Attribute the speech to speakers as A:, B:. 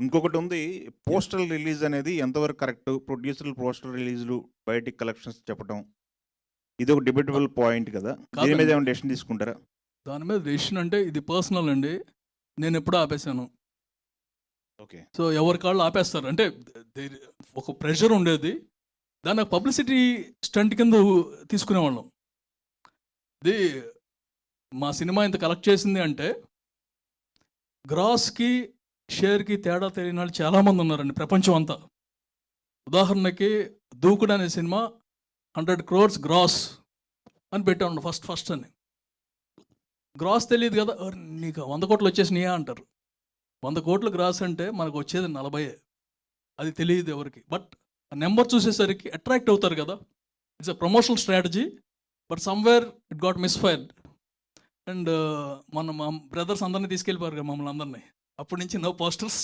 A: ఇంకొకటి ఉంది.
B: Yeah!
A: Postal release అనేది ఎంతవరకు కరెక్ట్? ప్రొడ్యూసర్‌లు పోస్టల్ రిలీజ్‌లు బయటికి కలెక్షన్స్ చెప్పటం. ఇదొక డిబేటబుల్ పాయింట్ కదా! దీని మీద
B: కాదండి.
A: ఏమైనా డెసిషన్ తీసుకుంటారా?
B: దాని మీద డెసిషన్ అంటే ఇది పర్సనల్ అండి. నేనెప్పుడో ఆపేసాను.
A: ఓకే.
B: సో, ఎవరి కాళ్ళు ఆపేస్తారు. అంటే దేర్ ఒక ప్రెషర్ ఉండేది. దాన్ని పబ్లిసిటీ స్టంట్ కింద తీసుకునేవాళ్ళం. ఇది మా సినిమా ఇంత కలెక్ట్ చేసింది అంటే గ్రాస్‌కి, షేర్‌కి తేడా తెలియని వాళ్ళు చాలామంది ఉన్నారండి ప్రపంచం అంతా. ఉదాహరణకి 'దూకుడు' అనే సినిమా 100 క్రోర్స్ గ్రాస్ అని పెట్టామండి ఫస్ట్ అని. గ్రాస్ తెలీదు కదా! నీకు 100 కోట్లు వచ్చేసినాయా అంటారు. 100 కోట్లు గ్రాస్ అంటే మనకు వచ్చేది 40. అది తెలియదు ఎవరికి. బట్ ఆ నంబర్ చూసేసరికి అట్రాక్ట్ అవుతారు కదా! It's a promotional strategy. But somewhere it got misfired. And మా బ్రదర్స్ అందరిని తీసుకెళ్ళిపోయారు కదా మమ్మల్ని అందరిని. అప్పటి నుంచి నో పోస్టర్స్.